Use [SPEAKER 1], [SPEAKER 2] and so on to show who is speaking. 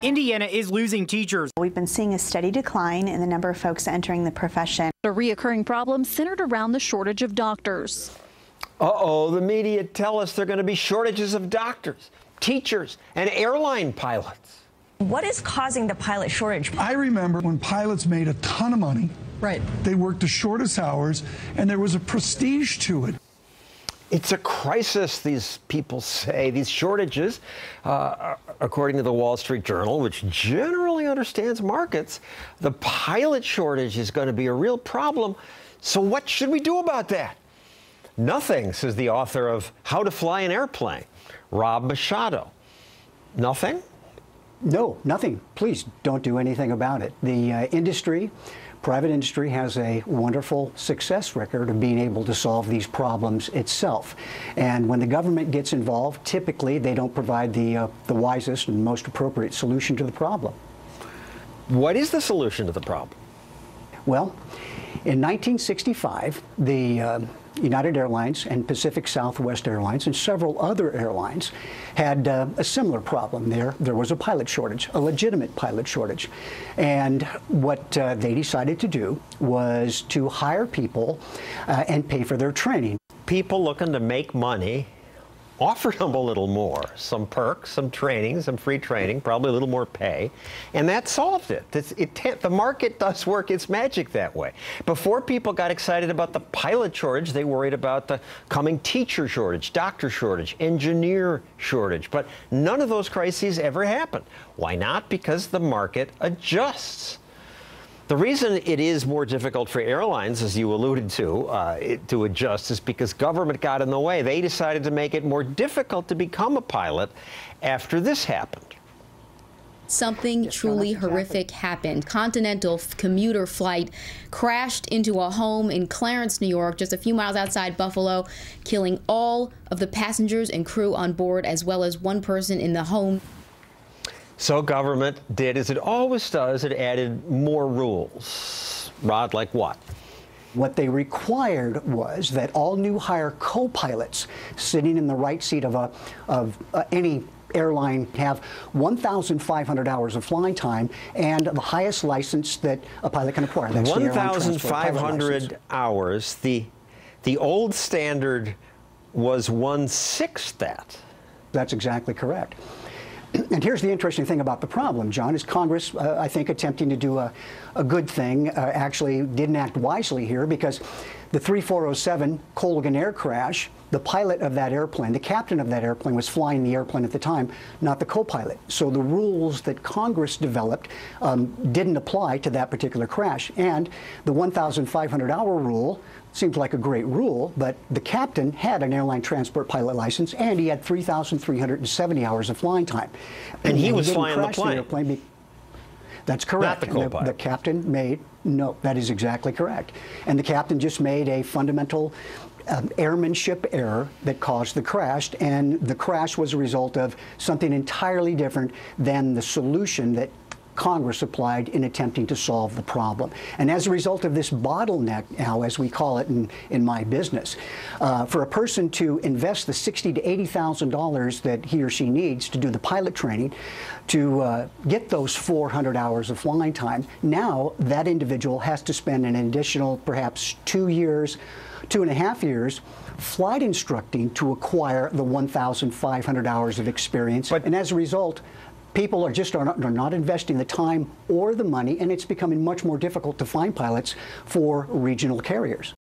[SPEAKER 1] Indiana is losing teachers.
[SPEAKER 2] We've been seeing a steady decline in the number of folks entering the profession.
[SPEAKER 3] A reoccurring problem centered around the shortage of doctors.
[SPEAKER 4] Uh-oh, the media tell us there are going to be shortages of doctors, teachers, and airline pilots.
[SPEAKER 5] What is causing the pilot shortage?
[SPEAKER 6] I remember when pilots made a ton of money.
[SPEAKER 5] Right.
[SPEAKER 6] They worked the shortest hours, and there was a prestige to it.
[SPEAKER 4] It's a crisis, these people say. These shortages, according to the Wall Street Journal, which generally understands markets, the pilot shortage is going to be a real problem. So what should we do about that? Nothing, says the author of How to Fly an Airplane, Rob Machado. Nothing?
[SPEAKER 7] No, nothing. Please don't do anything about it. The private industry has a wonderful success record of being able to solve these problems itself. And when the government gets involved, typically they don't provide the wisest and most appropriate solution to the problem.
[SPEAKER 4] What is the solution to the problem?
[SPEAKER 7] Well, in 1965, the United Airlines and Pacific Southwest Airlines and several other airlines had a similar problem. There was a pilot shortage, a legitimate pilot shortage. And what they decided to do was to hire people and pay for their training.
[SPEAKER 4] People looking to make money offered them a little more, some perks, some training, some free training, probably a little more pay, and that solved it. The market does work its magic that way. Before people got excited about the pilot shortage, they worried about the coming teacher shortage, doctor shortage, engineer shortage, but none of those crises ever happened. Why not? Because the market adjusts. The reason it is more difficult for airlines, as you alluded to adjust, is because government got in the way. They decided to make it more difficult to become a pilot after this happened.
[SPEAKER 8] Something truly horrific happened. Continental commuter flight crashed into a home in Clarence, New York, just a few miles outside Buffalo, killing all of the passengers and crew on board, as well as one person in the home.
[SPEAKER 4] So government did as it always does, it added more rules. Rod, like what?
[SPEAKER 7] What they required was that all new hire co-pilots sitting in the right seat of any airline have 1,500 hours of flying time and the highest license that a pilot can acquire. That's
[SPEAKER 4] 1,500 hours. The old standard was 1/6 that.
[SPEAKER 7] That's exactly correct. And here's the interesting thing about the problem, John, is Congress, I think, attempting to do a good thing, actually didn't act wisely here, because the 3407 Colgan air crash, the pilot of that airplane, the captain of that airplane was flying the airplane at the time, not the co-pilot. So the rules that Congress developed didn't apply to that particular crash. And the 1,500-hour rule seems like a great rule, but the captain had an airline transport pilot license, and he had 3,370 hours of flying time.
[SPEAKER 4] And he was flying the plane.
[SPEAKER 7] That's correct.
[SPEAKER 4] Not the co-pilot.
[SPEAKER 7] The captain made, no, that is exactly correct. And the captain just made a fundamental airmanship error that caused the crash, and the crash was a result of something entirely different than the solution that Congress applied in attempting to solve the problem. And as a result of this bottleneck, now as we call it in my business, for a person to invest the $60,000 to $80,000 that he or she needs to do the pilot training, to get those 400 hours of flying time, now that individual has to spend an additional perhaps 2 years, 2.5 years, flight instructing to acquire the 1,500 hours of experience. And as a result, people are not investing the time or the money, and it's becoming much more difficult to find pilots for regional carriers.